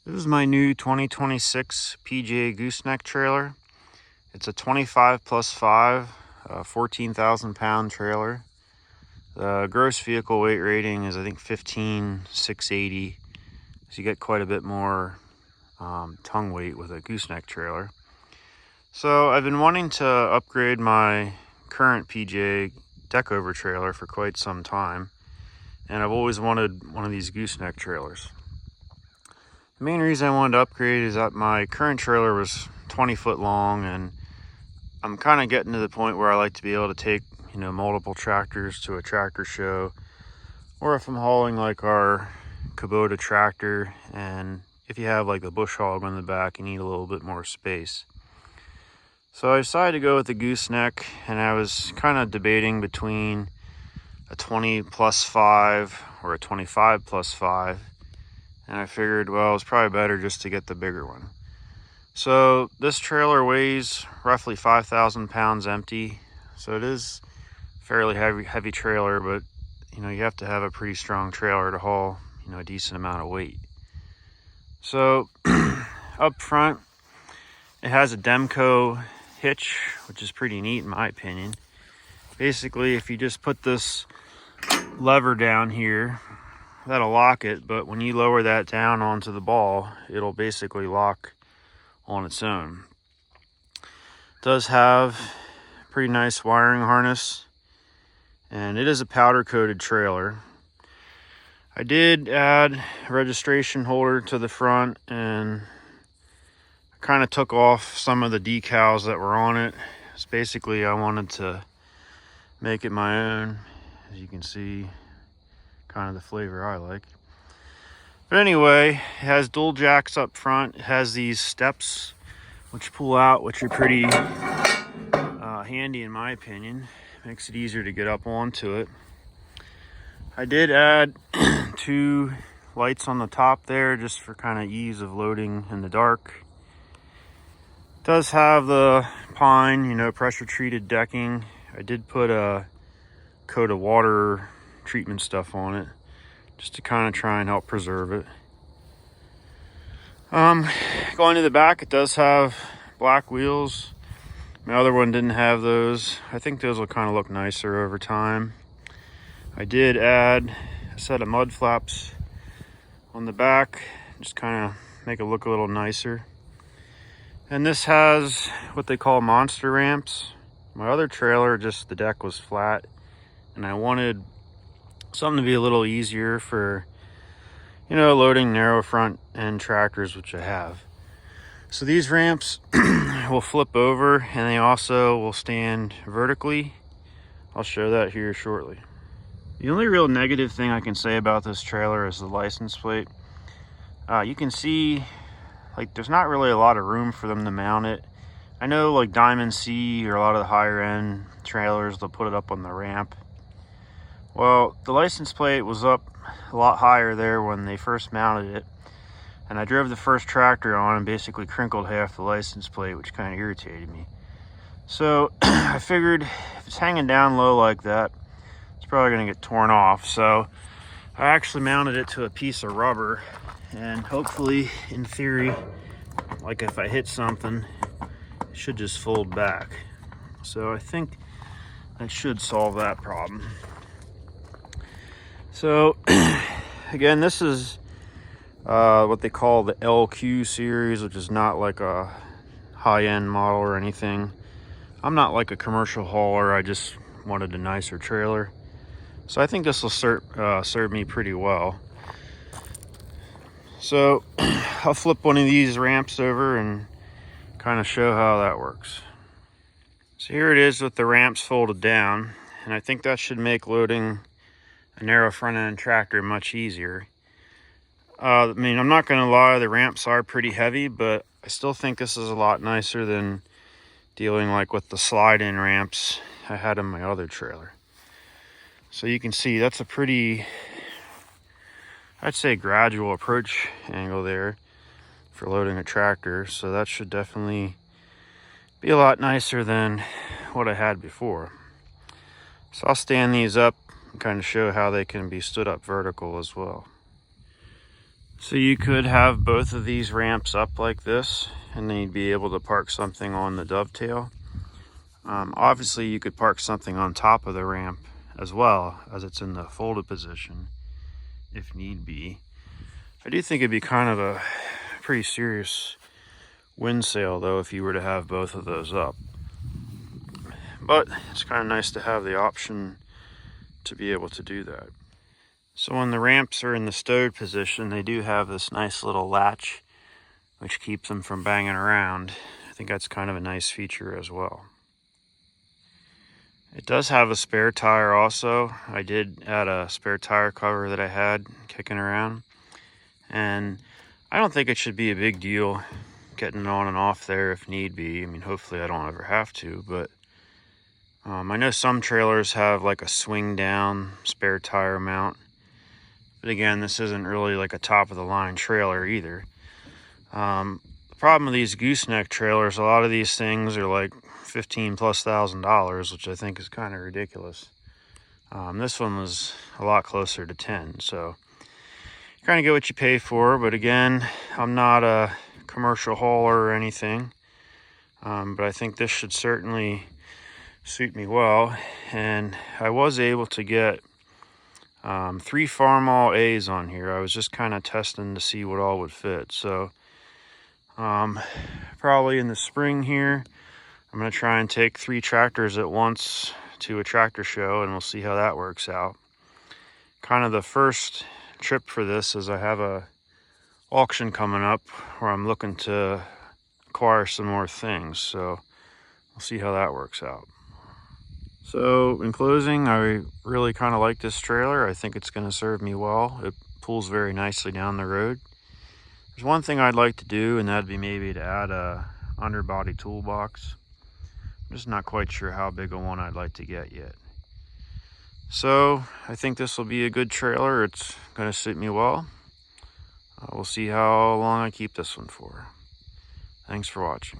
This is my new 2026 PGA Gooseneck trailer. It's a 25 plus 5, 14,000 pound trailer. The gross vehicle weight rating is I think 15,680. So you get quite a bit more tongue weight with a gooseneck trailer. So I've been wanting to upgrade my current PGA deckover trailer for quite some time. And I've always wanted one of these gooseneck trailers. The main reason I wanted to upgrade is that my current trailer was 20 foot long, and I'm kind of getting to the point where I like to be able to take, multiple tractors to a tractor show, or if I'm hauling like our Kubota tractor, and if you have like the bush hog on the back, you need a little bit more space. So I decided to go with the gooseneck, and I was kind of debating between a 20 plus 5 or a 25 plus 5. And I figured, well, it was probably better just to get the bigger one. So this trailer weighs roughly 5,000 pounds empty. So it is a fairly heavy trailer, but you have to have a pretty strong trailer to haul, a decent amount of weight. So up front, it has a Demco hitch, which is pretty neat in my opinion. Basically, if you just put this lever down here, that'll lock it, but when you lower that down onto the ball, it'll basically lock on its own. It does have a pretty nice wiring harness, and it is a powder coated trailer. I did add a registration holder to the front, and I kind of took off some of the decals that were on it. It's basically, I wanted to make it my own. As you can see, kind of the flavor I like. But anyway, it has dual jacks up front. It has these steps which pull out, which are pretty handy in my opinion. Makes it easier to get up onto it. I did add 2 lights on the top there just for kind of ease of loading in the dark. It does have the pine, pressure treated decking. I did put a coat of water treatment stuff on it just to kind of try and help preserve it. Going to the back, it does have black wheels. My other one didn't have those. I think those will kind of look nicer over time. I did add a set of mud flaps on the back, just kind of make it look a little nicer. And this has what they call monster ramps. My other trailer, just the deck was flat, and I wanted something to be a little easier for, loading narrow front end tractors, which I have. So these ramps will flip over, and they also will stand vertically. I'll show that here shortly. The only real negative thing I can say about this trailer is the license plate. You can see, there's not really a lot of room for them to mount it. I know like Diamond C or a lot of the higher end trailers, they'll put it up on the ramp. Well, the license plate was up a lot higher there when they first mounted it, and I drove the first tractor on and basically crinkled half the license plate, which kind of irritated me. So I figured if it's hanging down low like that, it's probably going to get torn off. So I actually mounted it to a piece of rubber, and hopefully, in theory, like if I hit something, it should just fold back. So I think that should solve that problem. So again, this is what they call the LQ series, which is not like a high-end model or anything. I'm not like a commercial hauler, I just wanted a nicer trailer. So I think this will serve me pretty well. So I'll flip one of these ramps over and kind of show how that works. So here it is with the ramps folded down, and I think that should make loading a narrow front end tractor much easier. I'm not going to lie, the ramps are pretty heavy, but I still think this is a lot nicer than dealing like with the slide-in ramps I had in my other trailer. So you can see that's a pretty, I'd say, gradual approach angle there for loading a tractor. So that should definitely be a lot nicer than what I had before. So I'll stand these up and kind of show how they can be stood up vertical as well. So you could have both of these ramps up like this, and then you'd be able to park something on the dovetail. Obviously you could park something on top of the ramp as well, as it's in the folded position if need be. I do think it'd be kind of a pretty serious wind sail though if you were to have both of those up. But it's kind of nice to have the option to be able to do that. So when the ramps are in the stowed position, they do have this nice little latch which keeps them from banging around. I think that's kind of a nice feature as well. It does have a spare tire also. I did add a spare tire cover that I had kicking around, and I don't think it should be a big deal getting it on and off there if need be. I mean, hopefully I don't ever have to, but I know some trailers have like a swing down spare tire mount, but again, this isn't really like a top of the line trailer either. The problem with these gooseneck trailers, a lot of these things are like $15,000+, which I think is kind of ridiculous. This one was a lot closer to 10, so you kind of get what you pay for. But again, I'm not a commercial hauler or anything, but I think this should certainly suit me well. And I was able to get 3 Farmall A's on here. I was just kind of testing to see what all would fit. So probably in the spring here, I'm going to try and take 3 tractors at once to a tractor show, and we'll see how that works out. Kind of the first trip for this is I have a auction coming up where I'm looking to acquire some more things, so we'll see how that works out. So in closing, I really kind of like this trailer. I think it's going to serve me well. It pulls very nicely down the road. There's one thing I'd like to do, and that'd be maybe to add a underbody toolbox. I'm just not quite sure how big a one I'd like to get yet. So I think this will be a good trailer. It's going to suit me well. We'll see how long I keep this one for. Thanks for watching.